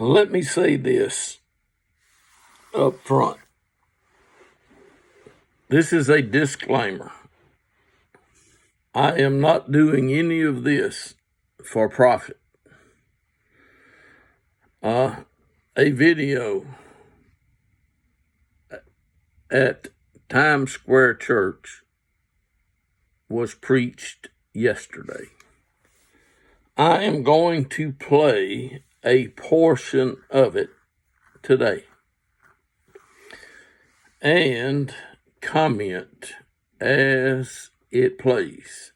Let me say this up front. This is a disclaimer. I am not doing any of this for profit. A video at Times Square Church was preached yesterday. I am going to play a portion of it today and comment as it plays.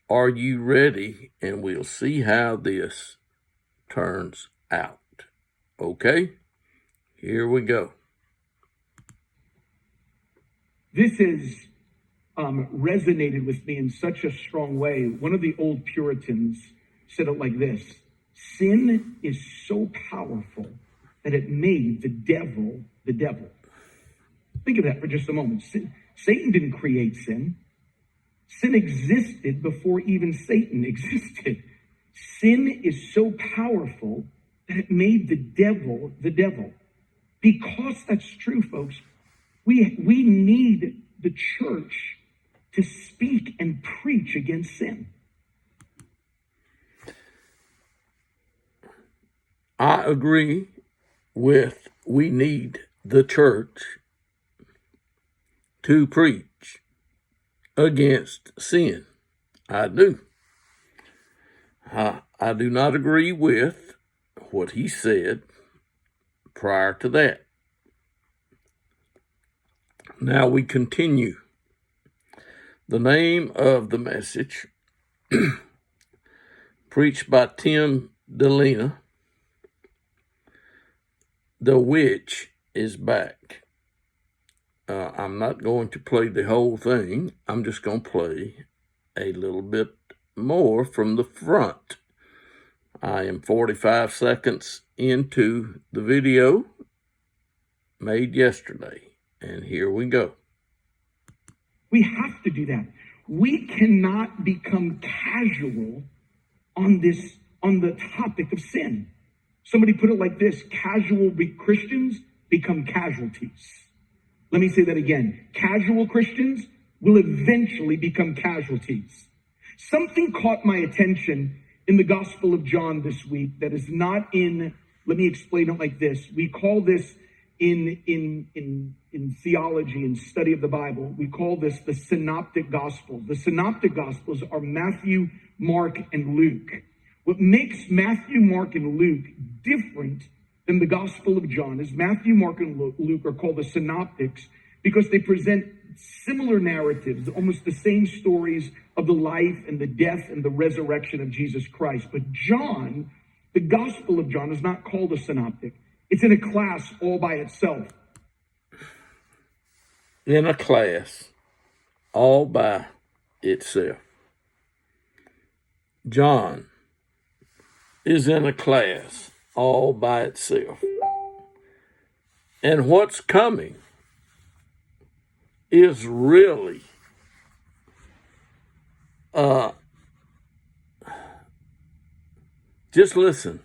Are you ready? And we'll see how this turns out. Okay, here we go. This has resonated with me in such a strong way. One of the old Puritans said it like this: sin is so powerful that it made the devil the devil. Think of that for just a moment. Satan didn't create sin. Sin existed before even Satan existed. Sin is so powerful that it made the devil the devil. Because that's true, folks, we need the church to speak and preach against sin. I agree with we need the church to preach against sin. I do. I do not agree with what he said prior to that. Now we continue. The name of the message, preached by Tim Delena, The Witch is Back. I'm not going to play the whole thing. I'm just going to play a little bit more from the front. I am 45 seconds into the video made yesterday, and here we go. We have to do that. We cannot become casual on the topic of sin. Somebody put it like this: casual Christians become casualties. Let me say that again. Casual Christians will eventually become casualties. Something caught my attention in the Gospel of John this week that is not in, let me explain it like this. We call this in theology and study of the Bible, we call this the Synoptic Gospels. The Synoptic Gospels are Matthew, Mark, and Luke. What makes Matthew, Mark, and Luke different than the Gospel of John is Matthew, Mark, and Luke are called the Synoptics because they present similar narratives, almost the same stories of the life and the death and the resurrection of Jesus Christ. But John, the Gospel of John, is not called a synoptic. It's in a class all by itself. In a class all by itself. John is in a class all by itself. And what's coming is really just listen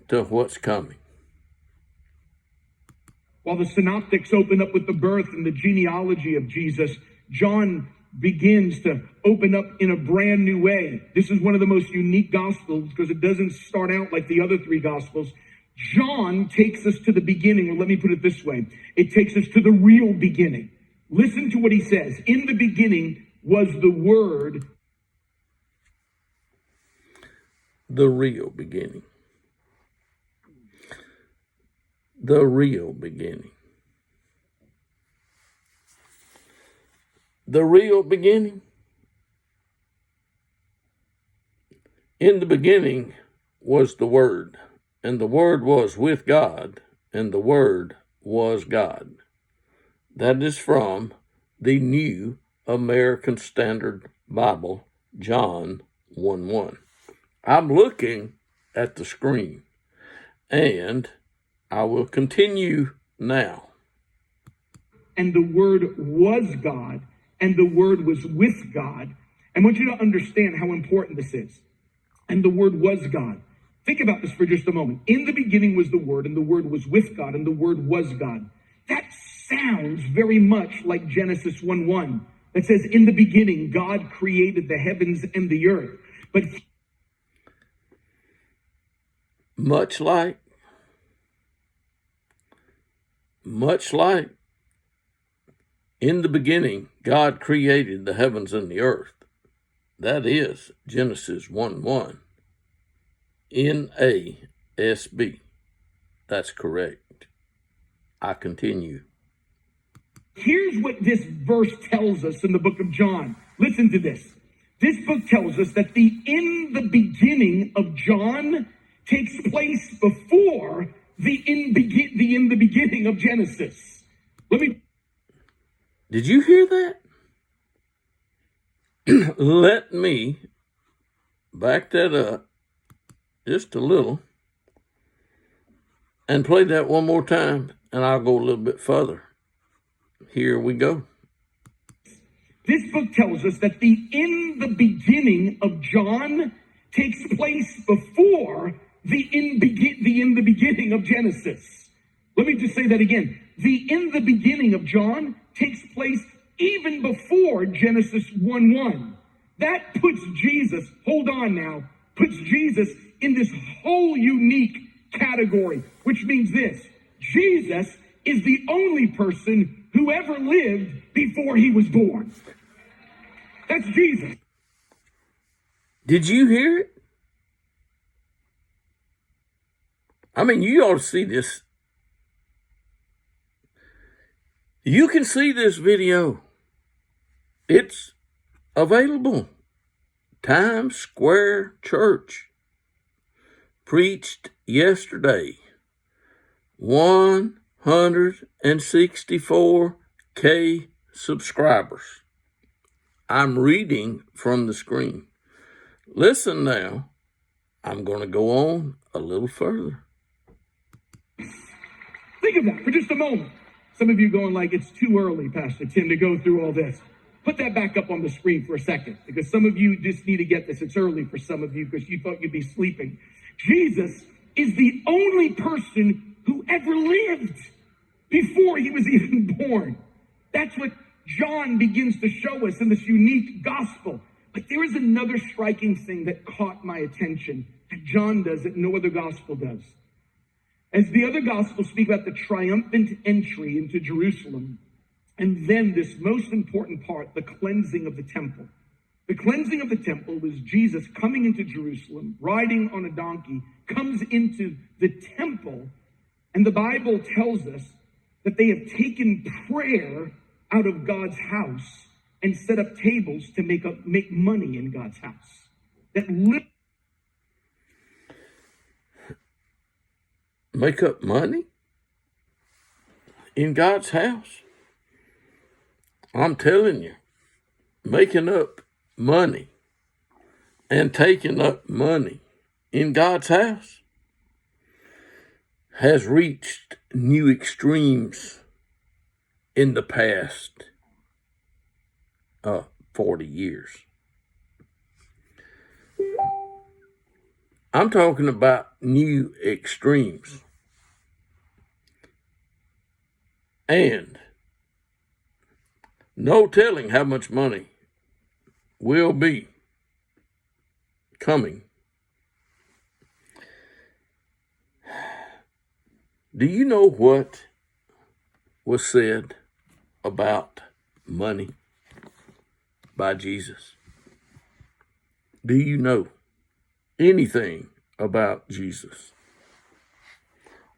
to what's coming. While the synoptics open up with the birth and the genealogy of Jesus, John begins to open up in a brand new way. This is one of the most unique gospels because it doesn't start out like the other three gospels. John takes us to the beginning, or let me put it this way. It takes us to the real beginning. Listen to what he says. In the beginning was the Word. The real beginning. The real beginning. The real beginning. In the beginning was the Word, and the Word was with God, and the Word was God. That is from the New American Standard Bible, John 1:1. I'm looking at the screen, and I will continue now. And the Word was God, and the Word was with God. I want you to understand how important this is. And the Word was God. Think about this for just a moment. In the beginning was the Word, and the Word was with God, and the Word was God. That sounds very much like Genesis 1:1 that says, in the beginning, God created the heavens and the earth. But much like in the beginning, God created the heavens and the earth. That is Genesis 1:1. NASB. That's correct. I continue. Here's what this verse tells us in the book of John. Listen to this. This book tells us that the in the beginning of John takes place before the in the beginning of Genesis. Did you hear that? Let me back that up just a little and play that one more time, and I'll go a little bit further. Here we go. This book tells us that the in the beginning of John takes place before the in the beginning of Genesis. Let me just say that again. The in the beginning of John takes place even before Genesis 1:1. That puts Jesus, hold on now, puts Jesus in this whole unique category, which means this: Jesus is the only person who ever lived before he was born. That's Jesus. Did you hear it? I mean, you ought to see this. You can see this video. It's available. Times Square Church preached yesterday. 164K subscribers. I'm reading from the screen. Listen now. I'm going to go on a little further. Think of that for just a moment. Some of you going like, it's too early, Pastor Tim, to go through all this. Put that back up on the screen for a second, because some of you just need to get this. It's early for some of you because you thought you'd be sleeping. Jesus is the only person who ever lived before he was even born. That's what John begins to show us in this unique gospel. But there is another striking thing that caught my attention that John does that no other gospel does. As the other gospels speak about the triumphant entry into Jerusalem, and then this most important part, the cleansing of the temple. The cleansing of the temple was Jesus coming into Jerusalem, riding on a donkey, comes into the temple, and the Bible tells us that they have taken prayer out of God's house and set up tables to make money in God's house. Make up money in God's house? I'm telling you, making up money and taking up money in God's house has reached new extremes in the past 40 years. I'm talking about new extremes. And no telling how much money will be coming. Do you know what was said about money by Jesus? Do you know anything about Jesus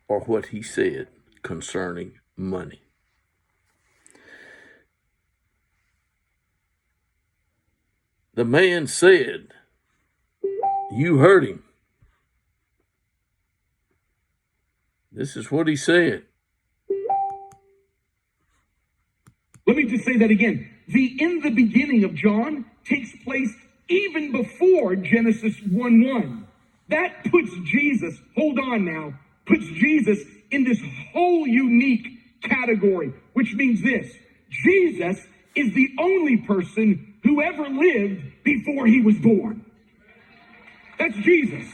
or what he said concerning money? The man said, you heard him. This is what he said. Let me just say that again. The in the beginning of John takes place even before Genesis 1:1. That puts Jesus, hold on now, puts Jesus in this whole unique category, which means this: Jesus is the only person who ever lived before he was born. That's Jesus.